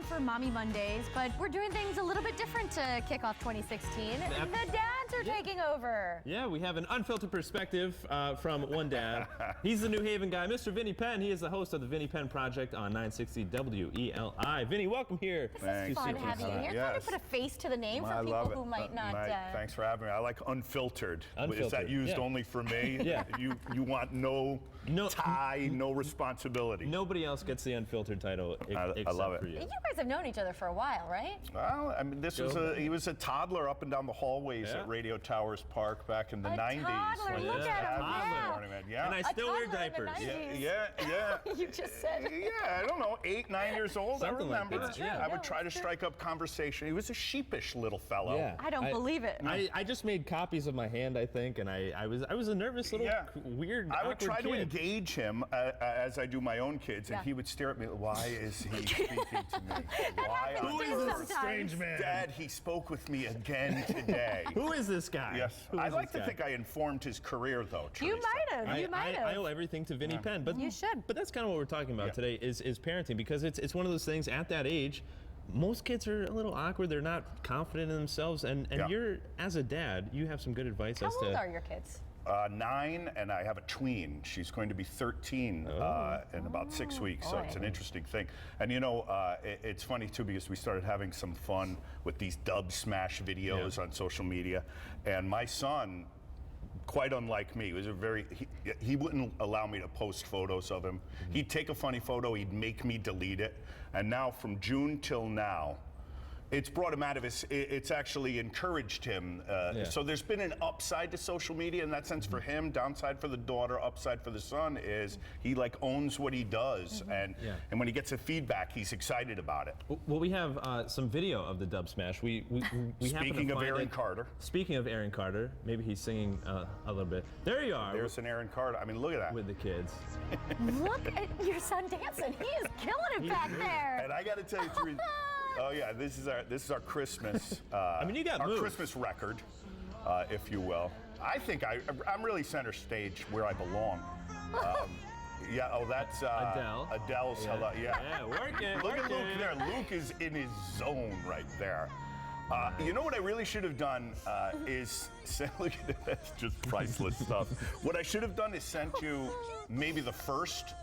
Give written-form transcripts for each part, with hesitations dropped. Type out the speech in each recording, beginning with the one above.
time for Mommy Mondays, but we're doing things a little bit different to kick off 2016. The dads are taking over. Yeah, we have an unfiltered perspective from one dad. He's the New Haven guy, Mr. Vinny Penn. He is the host of the Vinny Penn Project on 960 WELI. Vinny, welcome here. This is fun having you here. Yes. Kind of put a face to the name for people who might not. Thanks for having me. I like unfiltered. Is that used only for me? Yeah. You want no tie, no responsibility. Nobody else gets the unfiltered title except I love it. for you. You guys have known each other for a while, right? Well, I mean, he was a toddler up and down the hallways at Radio Towers Park back in the 90s. Toddler, look at him. Yeah. And I still wear diapers. Yeah. You just said. Yeah, I don't know, 8, 9 years old. Something I remember. like that. I would try to strike up conversation. He was a sheepish little fellow. Yeah. I don't believe it. I just made copies of my hand, I think, and I was a nervous little weird. I would try kid. to engage him as I do my own kids, and he would stare at me. Why is he speaking to me? Who is this strange man? Dad, he spoke with me again today. Who is this guy? Yes, I'd like to think I informed his career, though. Teresa. You might have. You might have. I owe everything to Vinny Penn, but you should. But that's kind of what we're talking about today is parenting, because it's one of those things at that age. Most kids are a little awkward. They're not confident in themselves, and you're, as a dad, you have some good advice How as to. old are your kids? 9, and I have a tween. She's going to be 13 in about 6 weeks, so it's an interesting thing. And it's funny too, because we started having some fun with these dub smash videos on social media, and my son, quite unlike me, was he wouldn't allow me to post photos of him. He'd take a funny photo, he'd make me delete it, and now from June till now, it's brought him out of it's actually encouraged him. So there's been an upside to social media in that sense for him, downside for the daughter, upside for the son is he owns what he does, and when he gets a feedback, he's excited about it. Well, we have some video of the dub smash. We Speaking of Aaron Carter. Speaking of Aaron Carter, maybe he's singing a little bit. There you are. There's an Aaron Carter. I mean, look at that. With the kids. Look at your son dancing. He is killing it back there. And I got to tell you, Teresa. Oh yeah, this is our Christmas. I mean, you got our moves. Christmas record, if you will. I think I'm really center stage where I belong. That's Adele. Adele's Hello. Yeah, work it. Look at Luke there. Luke is in his zone right there. You know what I really should have done is look at that, that's just priceless stuff. What I should have done is sent you maybe the first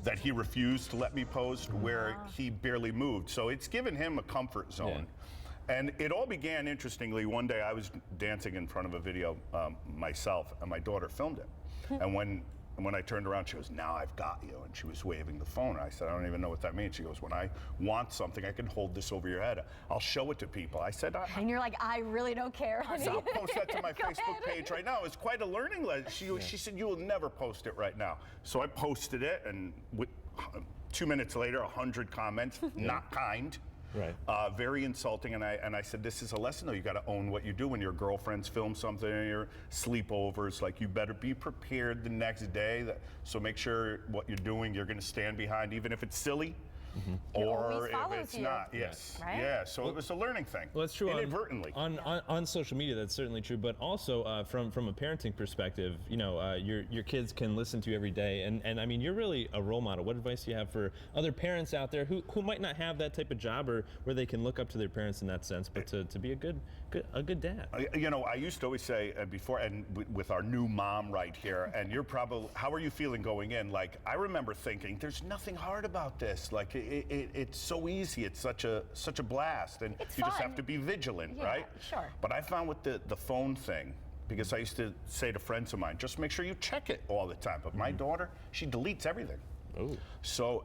that he refused to let me post, where he barely moved. So it's given him a comfort zone. And it all began, interestingly, one day I was dancing in front of a video myself, and my daughter filmed it. And when I turned around, she goes, "Now I've got you." And she was waving the phone. And I said, "I don't even know what that means." She goes, "When I want something, I can hold this over your head. I'll show it to people." I said, and you're like, "I really don't care, honey." I'll post that to my Facebook page right now. It's quite a learning lesson. She said, "You will never post it right now." So I posted it, and 2 minutes later, 100 comments, not kind. Right. Very insulting, and I said, this is a lesson though. You got to own what you do when your girlfriends film something or your sleepovers. You better be prepared the next day. So make sure what you're doing, you're going to stand behind, even if it's silly. Or if it's not, right? Yeah. So it was a learning thing. Well, that's true. Inadvertently. On social media, that's certainly true. But also from a parenting perspective, your kids can listen to you every day, and I mean, you're really a role model. What advice do you have for other parents out there who might not have that type of job, or where they can look up to their parents in that sense, but to be a good dad? I used to always say before, and with our new mom right here, and you're probably, how are you feeling going in? I remember thinking, there's nothing hard about this. It's so easy. It's such a blast, and it's you fun. just have to be vigilant, right? Sure. But I found with the phone thing, because I used to say to friends of mine, just make sure you check it all the time. But my daughter, she deletes everything. Oh. So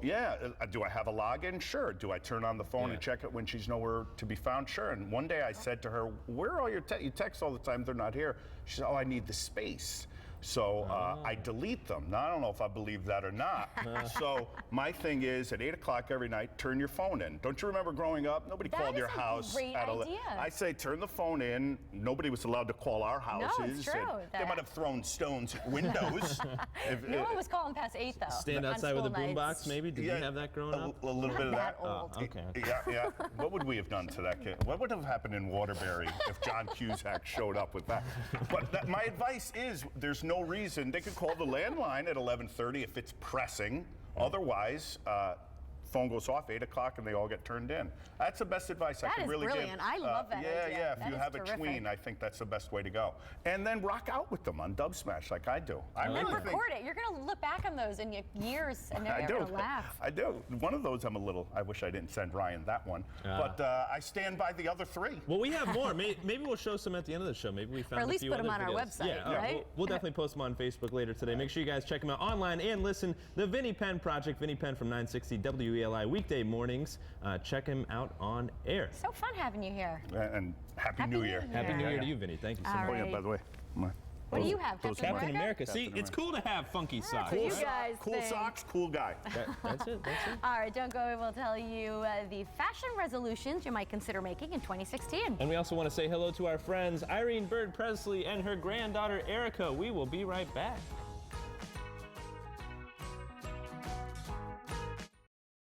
do I have a login? Sure. Do I turn on the phone and check it when she's nowhere to be found? Sure. And one day I said to her, "Where are all your you text all the time? They're not here." She said, "Oh, I need the space." So I delete them. Now, I don't know if I believe that or not. So my thing is, at 8 o'clock every night, turn your phone in. Don't you remember growing up? Nobody called your house. Great idea. I say turn the phone in. Nobody was allowed to call our houses. No, it's true. They might have thrown stones at windows. No one was calling past 8, though. Stand outside with a boombox, maybe? Did you have that growing up? A little bit of that. Old. Okay. Yeah. What would we have done to that kid? What would have happened in Waterbury if John Cusack showed up with that? But my advice is, there's no reason. They could call the landline at 11:30 if it's pressing. Otherwise, phone goes off 8 o'clock and they all get turned in. That's the best advice I That can is really give. brilliant. I love that Yeah, idea. yeah. If That you is have terrific. a tween, I think that's the best way to go. And then rock out with them on Dub Smash like I do. I And really think. record it. You're going to look back on those in years and I you're do. going to laugh. I do. One of those I wish I didn't send Ryan that one. But I stand by the other 3. Well, we have more. Maybe we'll show some at the end of the show. Maybe we found at a least few put 'em other on our videos. website, Yeah, right? we'll definitely post them on Facebook later today. Make sure you guys check them out online and listen. The Vinny Penn Project, Vinny Penn from 960 WELI weekday mornings. Check him out on air. So fun having you here. And Happy New Year. Happy New Year to you, Vinny. Thank you so All much. Oh, yeah, right. by the way. What do you have, those Captain Captain America. See, Captain it's cool to have funky socks. what you Cool, guys cool think. socks, cool guy. That's it. That's it. All right, don't go. We'll tell you the fashion resolutions you might consider making in 2016. And we also want to say hello to our friends Irene Bird Presley and her granddaughter Erica. We will be right back.